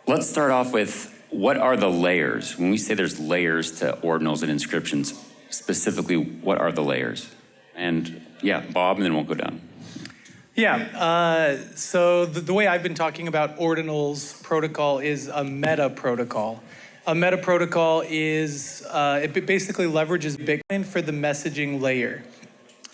Let's start off with, what are the layers? When we say there's layers to ordinals and inscriptions, specifically, what are the layers? And yeah, Bob, and then we'll go down. Yeah, so the way I've been talking about Ordinals protocol is a meta protocol. A meta protocol is, it basically leverages Bitcoin for the messaging layer.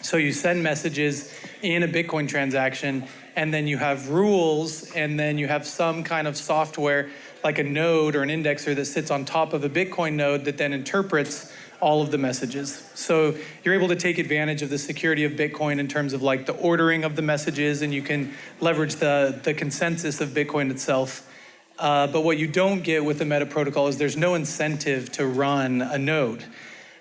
So you send messages in a Bitcoin transaction, and then you have rules, and then you have some kind of software, like a node or an indexer that sits on top of a Bitcoin node that then interprets all of the messages. So you're able to take advantage of the security of Bitcoin in terms of like the ordering of the messages, and you can leverage the consensus of Bitcoin itself. But what you don't get with the meta protocol is there's no incentive to run a node.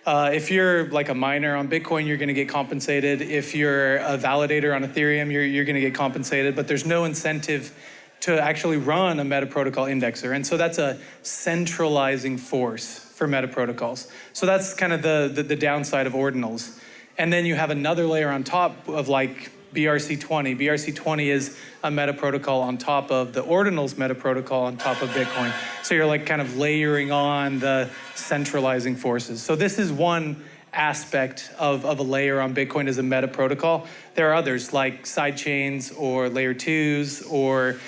If you're like a miner on Bitcoin, you're going to get compensated. If you're a validator on Ethereum, you're going to get compensated. But there's no incentive to actually run a meta protocol indexer. And so that's a centralizing force for meta protocols. So that's kind of the downside of ordinals. And then you have another layer on top of like BRC20. BRC20 is a meta protocol on top of the ordinals meta protocol on top of Bitcoin. So you're like kind of layering on the centralizing forces. So this is one aspect of a layer on Bitcoin as a meta protocol. There are others like sidechains or layer twos or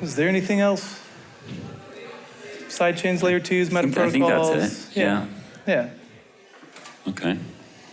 is there anything else? Sidechains, layer twos, meta protocols. I think that's it. Yeah. Yeah. Okay.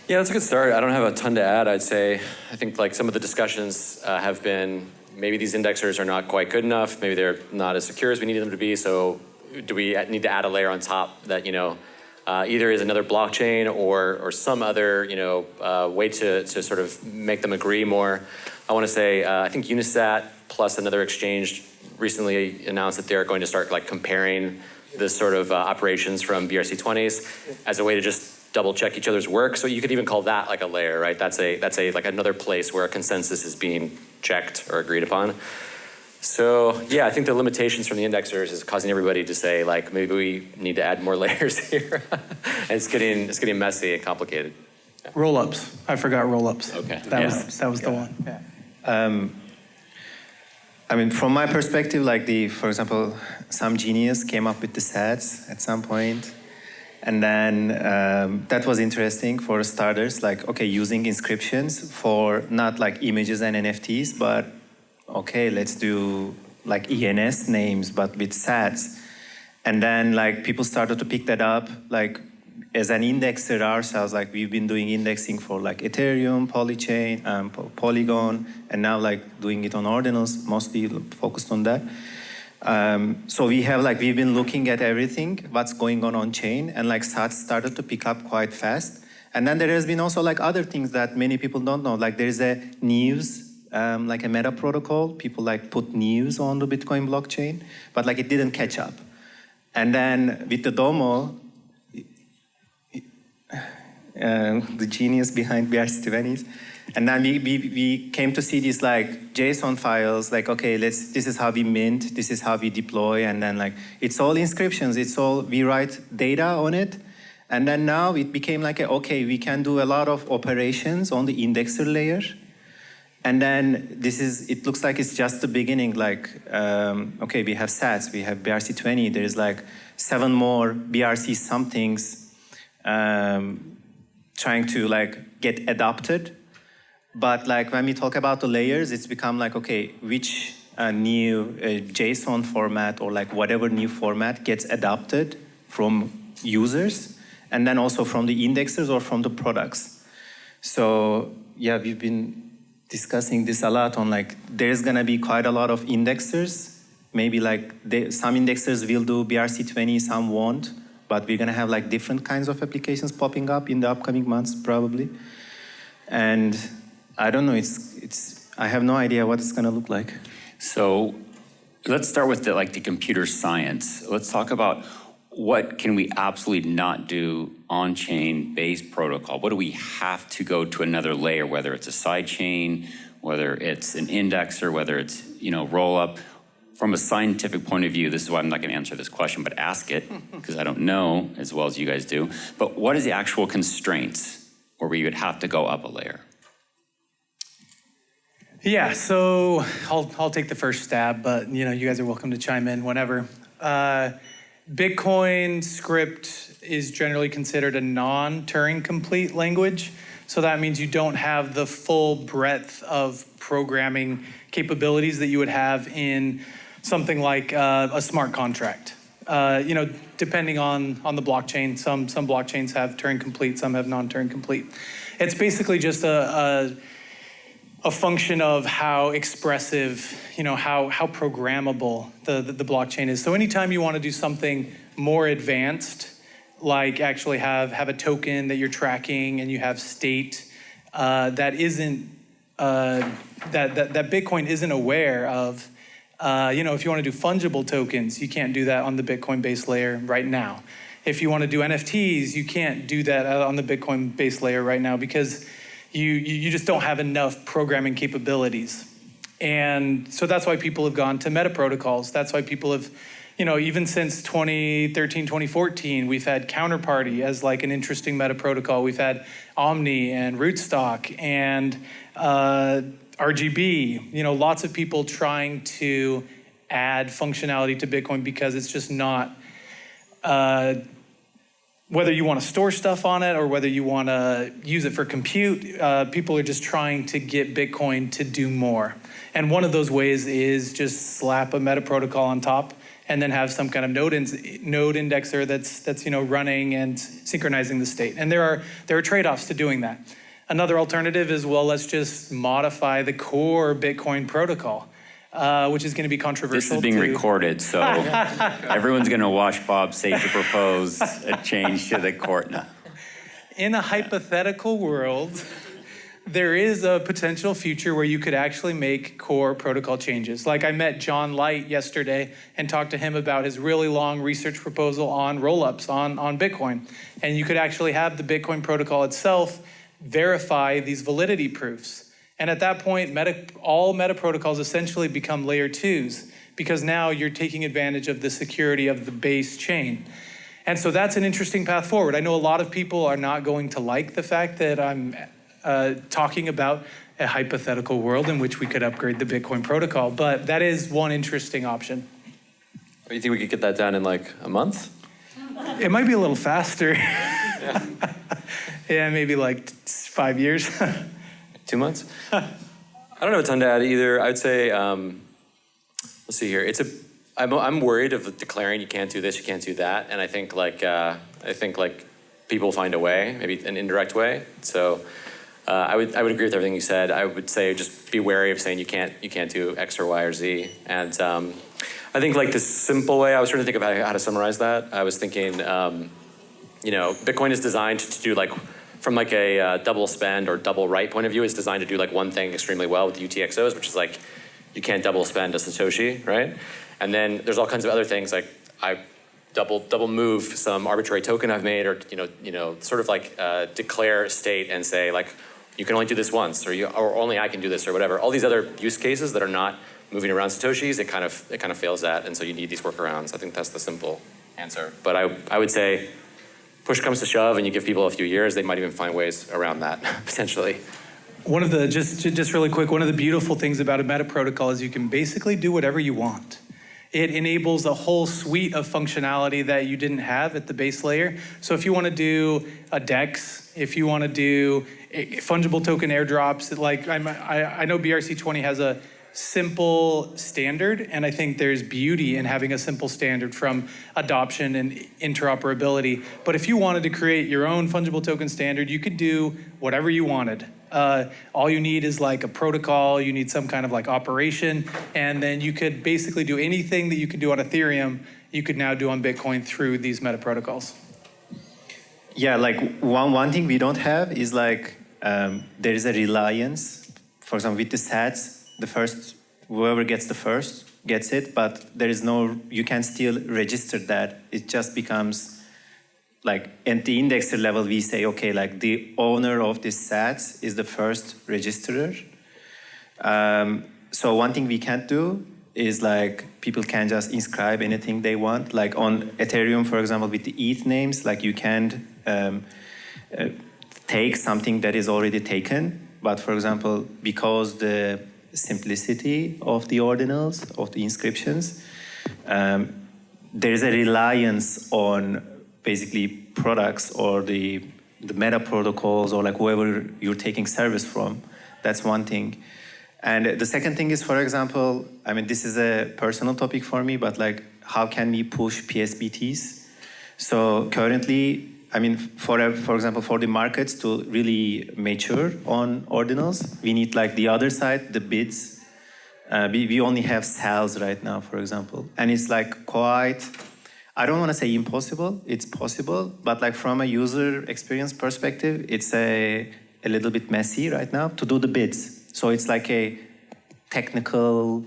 Yeah, that's a good start. I don't have a ton to add, I'd say. I think like some of the discussions have been, maybe these indexers are not quite good enough, maybe they're not as secure as we need them to be, so do we need to add a layer on top that, you know, either is another blockchain or some other, you know, way to sort of make them agree more. I want to say, I think Unisat plus another exchange recently announced that they're going to start like comparing this sort of operations from BRC20s as a way to just double check each other's work. So you could even call that like a layer, right? That's a like another place where a consensus is being checked or agreed upon. So yeah, I think the limitations from the indexers is causing everybody to say like, maybe we need to add more layers here. And it's getting messy and complicated. Yeah. Rollups. I forgot rollups. Okay. That was the one. Yeah. I mean, from my perspective, like for example, some genius came up with the sets at some point. And then that was interesting for starters, like, okay, using inscriptions for not like images and NFTs, but okay, let's do like ENS names, but with sats. And then like people started to pick that up, like as an indexer ourselves, like we've been doing indexing for like Ethereum, Polychain, Polygon, and now like doing it on Ordinals, mostly focused on that. So we've been looking at everything, what's going on chain, and like sats started to pick up quite fast. And then there has been also like other things that many people don't know. Like there's a news, like a meta protocol. People like put news on the Bitcoin blockchain, but like it didn't catch up. And then with the Domo, the genius behind BRC20s. And then we came to see these like JSON files, like, okay, this is how we mint, this is how we deploy, and then like, it's all inscriptions, we write data on it. And then now it became like, okay, we can do a lot of operations on the indexer layer. And then it looks like it's just the beginning, like, okay, we have sats, we have BRC20, there's like 7 more BRC somethings trying to like get adopted. But like when we talk about the layers, it's become like, okay, which new JSON format or like whatever new format gets adopted from users, and then also from the indexers or from the products. So yeah, we've been discussing this a lot on like, there's gonna be quite a lot of indexers. Maybe like some indexers will do BRC20, some won't, but we're gonna have like different kinds of applications popping up in the upcoming months probably. And I don't know, I have no idea what it's gonna look like. So let's start with the computer science. Let's talk about what can we absolutely not do on-chain based protocol? What do we have to go to another layer, whether it's a side chain, whether it's an indexer, whether it's, roll up? From a scientific point of view, this is why I'm not going to answer this question, but ask it, because I don't know as well as you guys do. But what is the actual constraints where we would have to go up a layer? Yeah, so I'll take the first stab, but you guys are welcome to chime in whenever. Bitcoin script is generally considered a non-Turing complete language. So that means you don't have the full breadth of programming capabilities that you would have in something like a smart contract. Depending on the blockchain, some blockchains have Turing complete, some have non-Turing complete. It's basically just a function of how expressive, how programmable the blockchain is. So anytime you want to do something more advanced, like actually have a token that you're tracking and you have state that isn't that Bitcoin isn't aware of. If you want to do fungible tokens, you can't do that on the Bitcoin base layer right now. If you want to do NFTs, you can't do that on the Bitcoin base layer right now because you just don't have enough programming capabilities. And so that's why people have gone to Metaprotocols. That's why people have, even since 2013, 2014, we've had Counterparty as like an interesting Metaprotocol. We've had Omni and Rootstock and RGB, lots of people trying to add functionality to Bitcoin because it's just not, whether you want to store stuff on it or whether you want to use it for compute, people are just trying to get Bitcoin to do more. And one of those ways is just slap a Metaprotocol on top and then have some kind of node indexer that's running and synchronizing the state. And there are trade-offs to doing that. Another alternative is, let's just modify the core Bitcoin protocol, which is going to be controversial. This is being recorded, so everyone's going to watch Bob say to propose a change to the court now. In a hypothetical world, there is a potential future where you could actually make core protocol changes. Like I met John Light yesterday and talked to him about his really long research proposal on rollups on Bitcoin. And you could actually have the Bitcoin protocol itself verify these validity proofs. And at that point, all Metaprotocols essentially become layer 2s because now you're taking advantage of the security of the base chain. And so that's an interesting path forward. I know a lot of people are not going to like the fact that I'm talking about a hypothetical world in which we could upgrade the Bitcoin protocol, but that is one interesting option. You think we could get that done in like a month? It might be a little faster. Yeah, yeah, maybe like 5 years. 2 months? I don't have a ton to add either. I'd say, let's see here. I'm worried of declaring you can't do this, you can't do that, and I think people find a way, maybe an indirect way. So I would agree with everything you said. I would say just be wary of saying you can't do X or Y or Z. And I think like the simple way, I was trying to think about how to summarize that. I was thinking, Bitcoin is designed to do like, from like a double spend or double write point of view, is designed to do like one thing extremely well with the UTXOs, which is like, you can't double spend a Satoshi, right? And then there's all kinds of other things like I double move some arbitrary token I've made, or sort of like declare a state and say like, you can only do this once, or only I can do this, or whatever. All these other use cases that are not moving around Satoshis, it kind of fails that, and so you need these workarounds. I think that's the simple answer. But I would say, push comes to shove, and you give people a few years, they might even find ways around that potentially. One of the just really quick, one of the beautiful things about a meta protocol is you can basically do whatever you want. It enables a whole suite of functionality that you didn't have at the base layer. So if you want to do a DEX, if you want to do fungible token airdrops, like I know BRC20 has a simple standard, and I think there's beauty in having a simple standard from adoption and interoperability. But if you wanted to create your own fungible token standard, you could do whatever you wanted. All you need is like a protocol, you need some kind of like operation, and then you could basically do anything that you could do on Ethereum, you could now do on Bitcoin through these meta protocols. Yeah, like one thing we don't have is like there is a reliance, for example, with the sats, whoever gets the first gets it, but there is no, you can still register that. It just becomes like at the indexer level, we say, okay, like the owner of this sats is the first registerer. So one thing we can't do is like people can just inscribe anything they want. Like on Ethereum, for example, with the ETH names, like you can't take something that is already taken. But for example, because the simplicity of the ordinals, of the inscriptions, there's a reliance on basically products or the Metaprotocols or like whoever you're taking service from. That's one thing. And the second thing is, for example, I mean, this is a personal topic for me, but like, how can we push PSBTs? So currently, I mean, for example, for the markets to really mature on ordinals, we need like the other side, the bids. We only have sales right now, for example. And it's like quite, I don't want to say impossible, it's possible, but like from a user experience perspective, it's a little bit messy right now to do the bids. So it's like a technical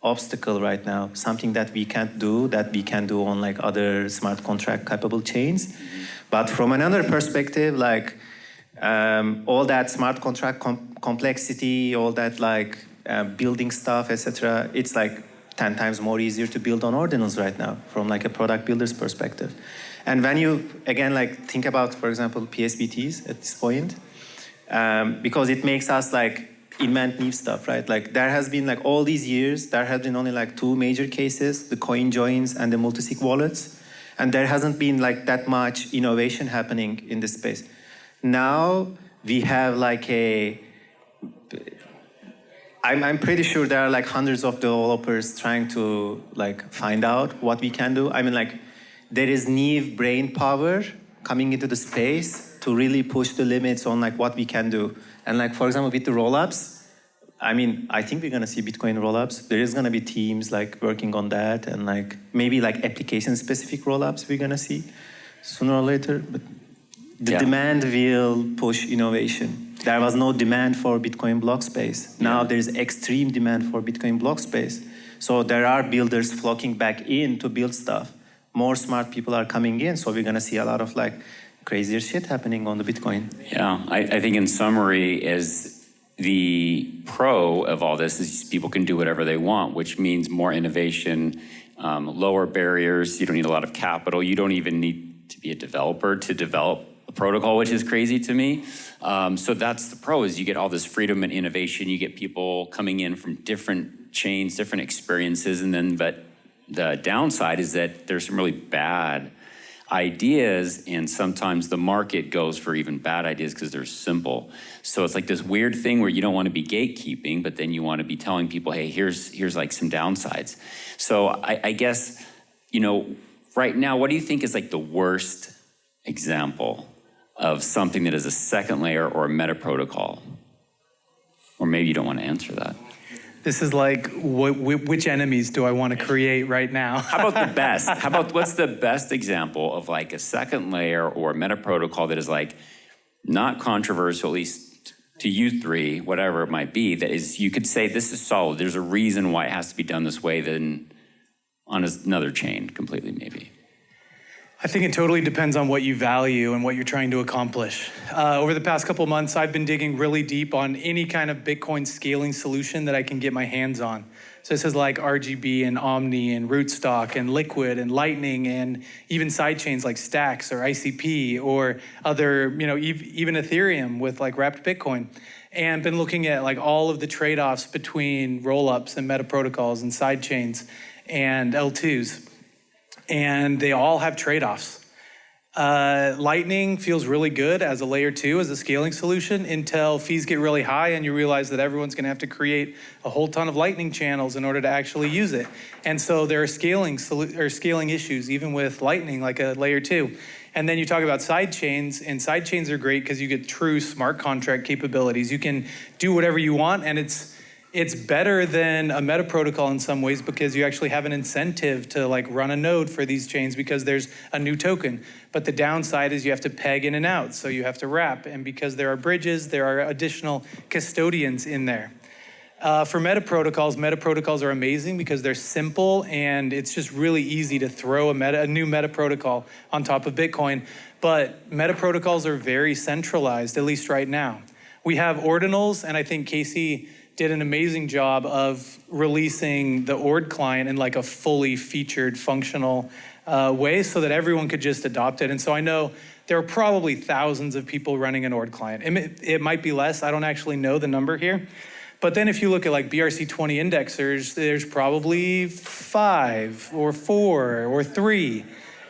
obstacle right now, something that we can't do, that we can do on like other smart contract capable chains. But from another perspective, like all that smart contract complexity, all that like building stuff, etc., it's like 10 times more easier to build on ordinals right now from like a product builder's perspective. And when you, again, like think about, for example, PSBTs at this point, because it makes us like invent new stuff, right? Like there has been like all these years, there have been only like two major cases, the coin joins and the multisig wallets. And there hasn't been like that much innovation happening in this space. Now we have like I'm pretty sure there are like hundreds of developers trying to like find out what we can do. I mean, like there is new brain power coming into the space to really push the limits on like what we can do. And like, for example, with the rollups, I mean, I think we're gonna see Bitcoin rollups. There is gonna be teams like working on that, and like maybe like application-specific rollups we're gonna see sooner or later. But the demand will push innovation. There was no demand for Bitcoin block space. Now there's extreme demand for Bitcoin block space. So there are builders flocking back in to build stuff. More smart people are coming in, so we're gonna see a lot of like crazier shit happening on the Bitcoin. Yeah, I think in summary is the pro of all this is people can do whatever they want, which means more innovation, lower barriers. You don't need a lot of capital. You don't even need to be a developer to develop a protocol, which is crazy to me. So that's the pro, is you get all this freedom and innovation. You get people coming in from different chains, different experiences, and then, but the downside is that there's some really bad ideas, and sometimes the market goes for even bad ideas because they're simple. So it's like this weird thing where you don't want to be gatekeeping, but then you want to be telling people, hey, here's like some downsides. So I guess, you know, right now, what do you think is like the worst example of something that is a second layer or a meta protocol? Or maybe you don't want to answer that. This is like, which enemies do I want to create right now? How about the best? How about what's the best example of like a second layer or a meta protocol that is like not controversial, at least to you three, whatever it might be, that is, you could say this is solid. There's a reason why it has to be done this way than on another chain completely maybe. I think it totally depends on what you value and what you're trying to accomplish. Over the past couple months, I've been digging really deep on any kind of Bitcoin scaling solution that I can get my hands on. So this is like RGB and Omni and Rootstock and Liquid and Lightning and even sidechains like Stacks or ICP or other, you know, even Ethereum with like wrapped Bitcoin. And been looking at like all of the trade-offs between rollups and Metaprotocols and sidechains and L2s. And they all have trade-offs. Lightning feels really good as a layer 2, as a scaling solution, until fees get really high and you realize that everyone's gonna have to create a whole ton of Lightning channels in order to actually use it. And so there are scaling issues, even with Lightning, like a layer 2. And then you talk about sidechains, and sidechains are great because you get true smart contract capabilities. You can do whatever you want, and it's better than a meta protocol in some ways because you actually have an incentive to like run a node for these chains because there's a new token. But the downside is you have to peg in and out, so you have to wrap. And because there are bridges, there are additional custodians in there. For metaprotocols are amazing because they're simple and it's just really easy to throw a new metaprotocol on top of Bitcoin. But metaprotocols are very centralized, at least right now. We have Ordinals, and I think Casey did an amazing job of releasing the Ord client in like a fully featured, functional way so that everyone could just adopt it. And so I know there are probably thousands of people running an Ord client. It might be less. I don't actually know the number here. But then if you look at like BRC20 indexers, there's probably 5 or 4 or 3.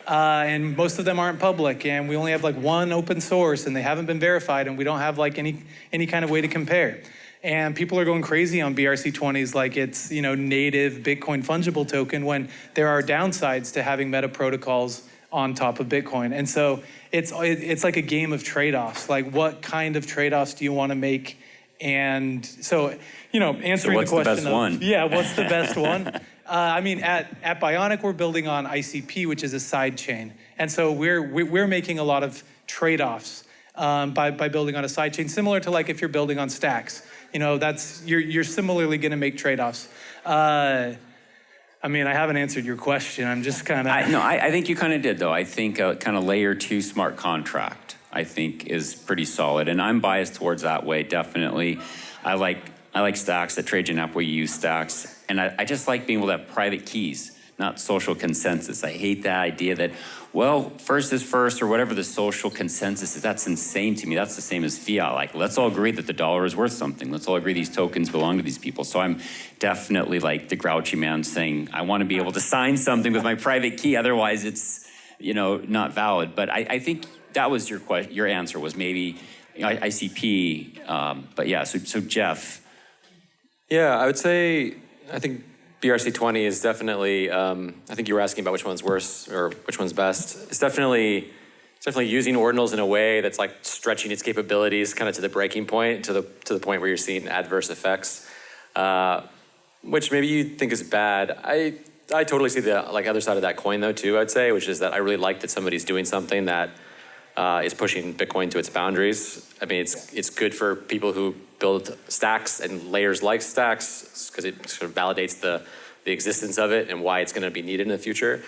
And most of them aren't public, and we only have like one open source, and they haven't been verified, and we don't have like any kind of way to compare. And people are going crazy on BRC20s like it's, you know, native Bitcoin fungible token, when there are downsides to having meta protocols on top of Bitcoin. And so it's like a game of trade-offs. Like, what kind of trade-offs do you want to make? And so, you know, answering the question what's the best one? Yeah, what's the best one? I mean, at Bioniq, we're building on ICP, which is a side chain. And so we're making a lot of trade-offs by building on a side chain, similar to like if you're building on stacks. You know, you're similarly going to make trade-offs. I mean, I haven't answered your question. I'm just kind of... I think you kind of did, though. I think a kind of layer 2 smart contract, I think, is pretty solid. And I'm biased towards that way, definitely. I like stacks. At Trajan.app, we use stacks. And I just like being able to have private keys, not social consensus. I hate that idea that, well, first is first, or whatever the social consensus is. That's insane to me. That's the same as fiat. Like, let's all agree that the dollar is worth something. Let's all agree these tokens belong to these people. So I'm definitely like the grouchy man saying, I want to be able to sign something with my private key. Otherwise, it's, you know, not valid. But I think that was your answer, was maybe, you know, ICP. But yeah, so Jeff. Yeah, I would say, I think BRC20 is definitely, I think you were asking about which one's worse or which one's best. It's definitely using Ordinals in a way that's like stretching its capabilities kind of to the breaking point, to the point where you're seeing adverse effects, which maybe you think is bad. I totally see the like other side of that coin though too, I'd say, which is that I really like that somebody's doing something that is pushing Bitcoin to its boundaries. I mean, it's good for people who build stacks and layers like stacks, because it sort of validates the existence of it and why it's going to be needed in the future.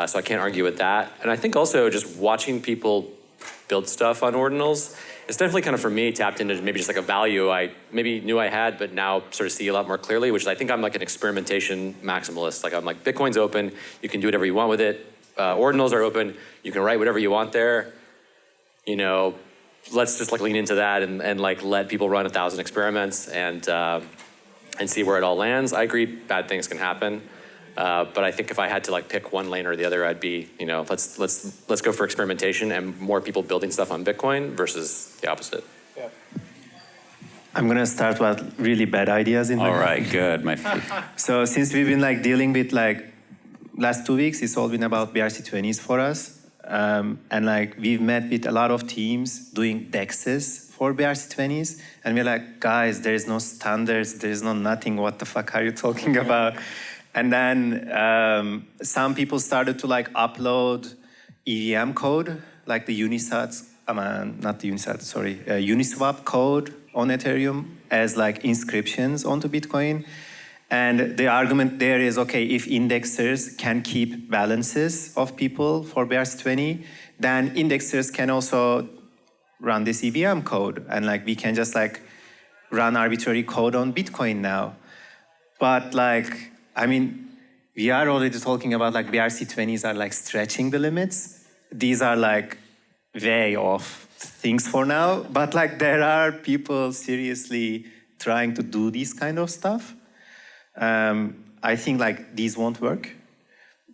So I can't argue with that. And I think also just watching people build stuff on Ordinals, it's definitely kind of, for me, tapped into maybe just like a value I maybe knew I had, but now sort of see a lot more clearly, which is I think I'm like an experimentation maximalist. Like, I'm like, Bitcoin's open, you can do whatever you want with it. Ordinals are open, you can write whatever you want there. You know, let's just like lean into that and like let people run 1,000 experiments and see where it all lands. I agree, bad things can happen, but I think if I had to like pick one lane or the other, I'd be, you know, let's go for experimentation and more people building stuff on Bitcoin versus the opposite. Yeah. I'm gonna start with really bad ideas in my All right, good. So since we've been like dealing with like last 2 weeks, it's all been about BRC20s for us. And like we've met with a lot of teams doing DEXs for BRC20s, and we're like, guys, there is no standards, there is no nothing. What the fuck are you talking about? And then some people started to like upload EVM code, like the Uniswap code on Ethereum as like inscriptions onto Bitcoin. And the argument there is, okay, if indexers can keep balances of people for BRC20, then indexers can also run this EVM code. And like we can just like run arbitrary code on Bitcoin now. But like, I mean, we are already talking about like BRC20s are like stretching the limits. These are like way off things for now. But like there are people seriously trying to do this kind of stuff. I think like these won't work,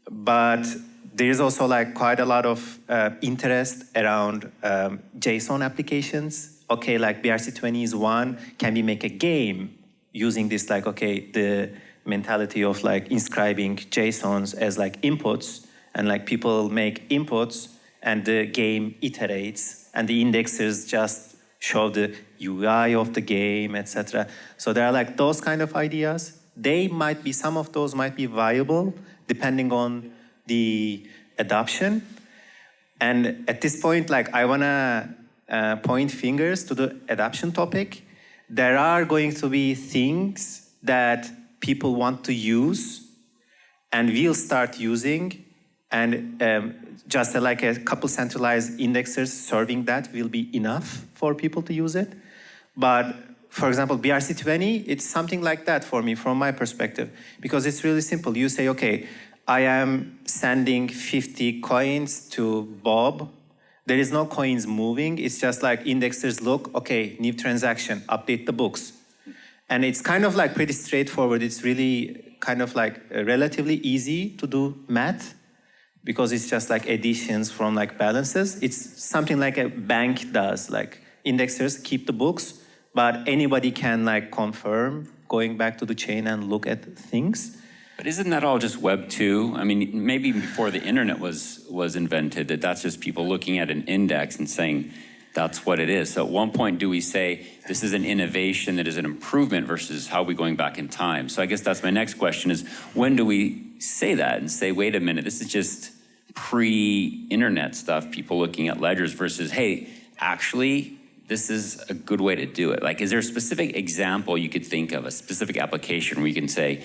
but there is also like quite a lot of interest around JSON applications. Okay, like BRC20 is one. Can we make a game using this, like, okay, the mentality of like inscribing JSONs as like inputs, and like people make inputs and the game iterates and the indexers just show the UI of the game, etc. So there are like those kind of ideas. Some of those might be viable depending on the adoption. And at this point, like I wanna point fingers to the adoption topic. There are going to be things that people want to use and will start using, and just like a couple centralized indexers serving that will be enough for people to use it. But for example, BRC20, it's something like that for me, from my perspective, because it's really simple. You say, okay, I am sending 50 coins to Bob. There is no coins moving. It's just like indexers look, okay, new transaction, update the books. And it's kind of like pretty straightforward. It's really kind of like relatively easy to do math, because it's just like additions from like balances. It's something like a bank does, like indexers keep the books, but anybody can like confirm going back to the chain and look at things. But isn't that all just Web 2? I mean, maybe before the internet was invented, that's just people looking at an index and saying, that's what it is. So at one point, do we say this is an innovation that is an improvement versus how are we going back in time? So I guess that's my next question is, when do we say that and say, wait a minute, this is just pre-internet stuff, people looking at ledgers versus, hey, actually, this is a good way to do it. Like, is there a specific example you could think of, a specific application where you can say,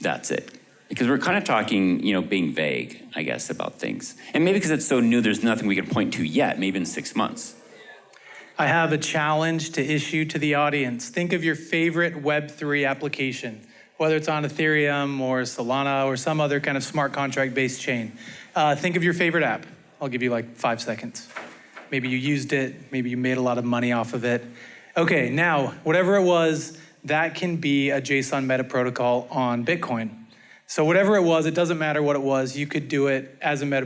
that's it? Because we're kind of talking, being vague, I guess, about things. And maybe because it's so new, there's nothing we can point to yet, maybe in 6 months. I have a challenge to issue to the audience. Think of your favorite Web3 application, whether it's on Ethereum or Solana or some other kind of smart contract-based chain. Think of your favorite app. I'll give you like 5 seconds. Maybe you used it, maybe you made a lot of money off of it. Okay, now, whatever it was, that can be a JSON meta protocol on Bitcoin. So whatever it was, it doesn't matter what it was, you could do it as a meta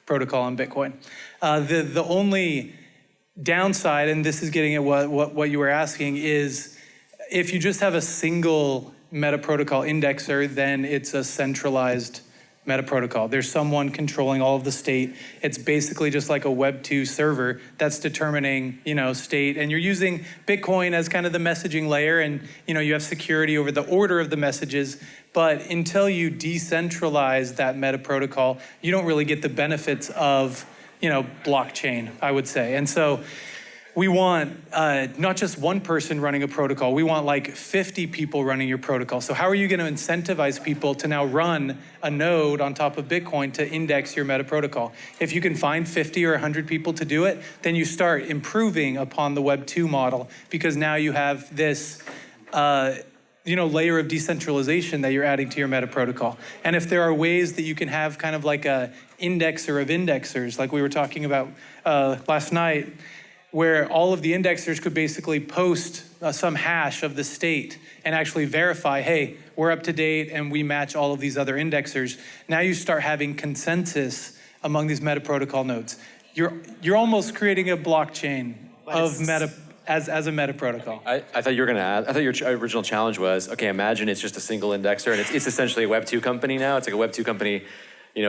protocol on Bitcoin. The only downside, and this is getting at what you were asking, is if you just have a single meta protocol indexer, then it's a centralized meta protocol. There's someone controlling all of the state. It's basically just like a Web 2 server that's determining, state. And you're using Bitcoin as kind of the messaging layer, and you have security over the order of the messages. But until you decentralize that meta protocol, you don't really get the benefits of, blockchain, I would say. And so we want not just one person running a protocol, we want like 50 people running your protocol. So how are you going to incentivize people to now run a node on top of Bitcoin to index your meta protocol? If you can find 50 or 100 people to do it, then you start improving upon the Web 2 model, because now you have this layer of decentralization that you're adding to your meta protocol. And if there are ways that you can have kind of like a indexer of indexers, like we were talking about last night, where all of the indexers could basically post some hash of the state and actually verify, hey, we're up to date and we match all of these other indexers. Now you start having consensus among these meta protocol nodes. You're almost creating a blockchain of meta as a meta protocol. I thought you were going to add, I thought your original challenge was, okay, imagine it's just a single indexer and it's essentially a Web 2 company now. It's like a Web 2 company,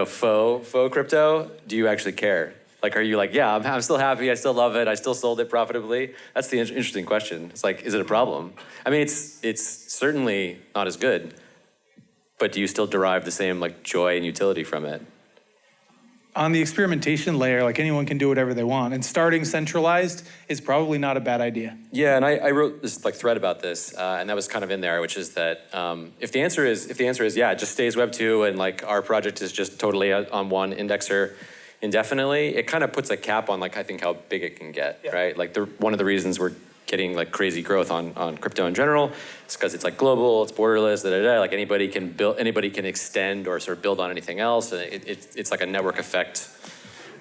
faux crypto. Do you actually care? Like, are you like, yeah, I'm still happy, I still love it, I still sold it profitably? That's the interesting question. It's like, is it a problem? I mean, it's certainly not as good, but do you still derive the same like joy and utility from it? On the experimentation layer, like anyone can do whatever they want, and starting centralized is probably not a bad idea. Yeah, and I wrote this like thread about this, and that was kind of in there, which is that if the answer is yeah, it just stays Web 2 and like our project is just totally on one indexer indefinitely, it kind of puts a cap on like I think how big it can get, right? Like one of the reasons we're getting like crazy growth on crypto in general is because it's like global, it's borderless, like anybody can extend or sort of build on anything else, and it's like a network effect.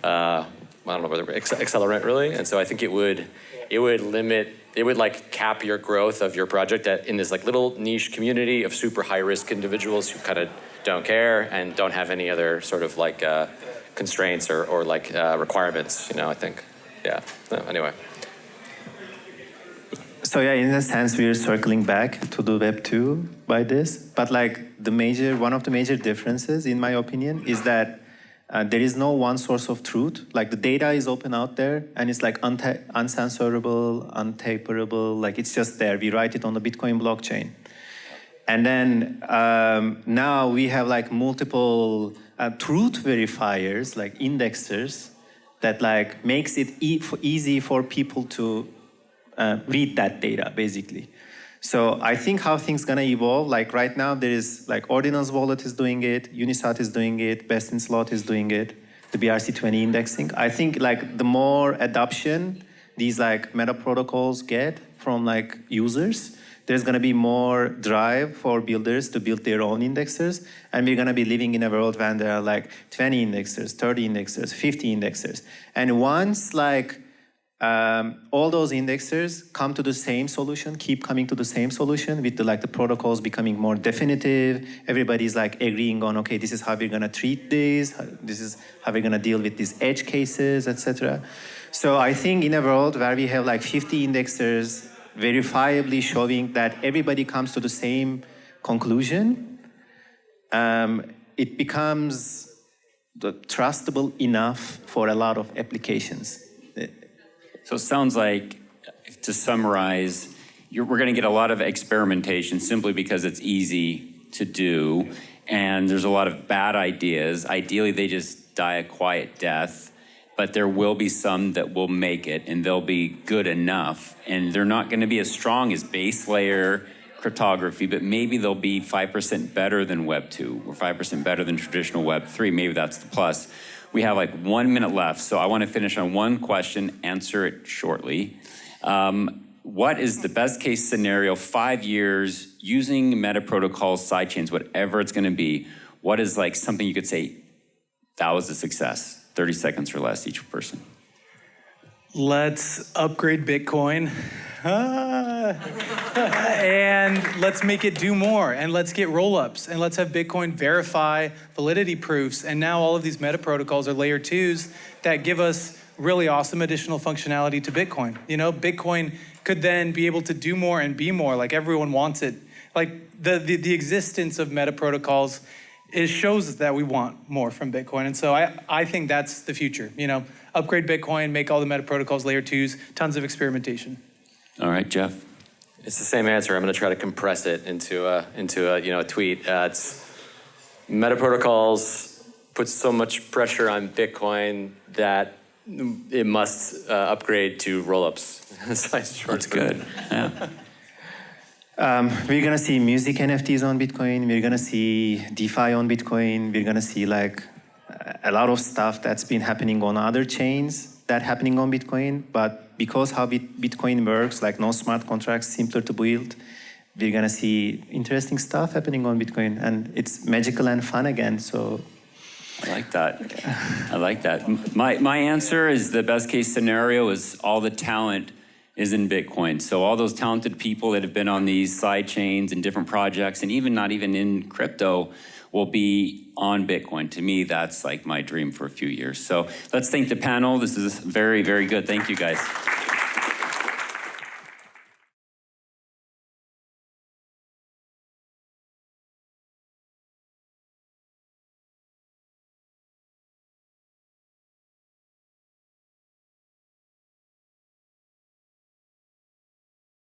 I don't know whether accelerant really, and so I think it would like cap your growth of your project in this like little niche community of super high risk individuals who kind of don't care and don't have any other sort of like constraints or like requirements, I think. Yeah, anyway. So yeah, in a sense, we're circling back to the Web 2 by this. But like one of the major differences, in my opinion, is that there is no one source of truth. Like the data is open out there and it's like uncensorable, untaperable, like it's just there. We write it on the Bitcoin blockchain. And then now we have like multiple truth verifiers, like indexers, that like makes it easy for people to read that data, basically. So I think how things gonna evolve, like right now there is like Ordinals wallet is doing it, Unisat is doing it, Best in Slot is doing it, the BRC20 indexing. I think like the more adoption these like meta protocols get from like users, there's gonna be more drive for builders to build their own indexers, and we're gonna be living in a world when there are like 20 indexers, 30 indexers, 50 indexers. And once like all those indexers come to the same solution, keep coming to the same solution with the protocols becoming more definitive. Everybody's like agreeing on, okay, this is how we're gonna treat this is how we're gonna deal with these edge cases, etc. So I think in a world where we have like 50 indexers verifiably showing that everybody comes to the same conclusion, it becomes trustable enough for a lot of applications. So it sounds like, to summarize, we're going to get a lot of experimentation simply because it's easy to do, and there's a lot of bad ideas. Ideally, they just die a quiet death, but there will be some that will make it, and they'll be good enough, and they're not going to be as strong as base layer cryptography, but maybe they'll be 5% better than Web 2 or 5% better than traditional Web 3. Maybe that's the plus. We have like 1 minute left, so I want to finish on one question, answer it shortly. What is the best case scenario, 5 years, using Metaprotocols, sidechains, whatever it's going to be? What is like something you could say, that was a success? 30 seconds or less, each person. Let's upgrade Bitcoin. And let's make it do more, and let's get rollups, and let's have Bitcoin verify validity proofs. And now all of these meta protocols are layer 2s that give us really awesome additional functionality to Bitcoin. You know, Bitcoin could then be able to do more and be more, like everyone wants it. Like the existence of meta protocols, it shows that we want more from Bitcoin. And so I think that's the future. You know, upgrade Bitcoin, make all the meta protocols layer 2s, tons of experimentation. All right, Jeff. It's the same answer. I'm going to try to compress it into a tweet. It's Metaprotocols puts so much pressure on Bitcoin that it must upgrade to rollups. That's good. Yeah. We're gonna see music NFTs on Bitcoin. We're gonna see DeFi on Bitcoin. We're gonna see like a lot of stuff that's been happening on other chains that happening on Bitcoin. But because how Bitcoin works, like no smart contracts, simpler to build, we're gonna see interesting stuff happening on Bitcoin, and it's magical and fun again. So I like that. I like that. My answer is the best case scenario is all the talent is in Bitcoin. So all those talented people that have been on these side chains and different projects, and even not even in crypto, will be on Bitcoin. To me, that's like my dream for a few years. So let's thank the panel. This is very, very good. Thank you, guys.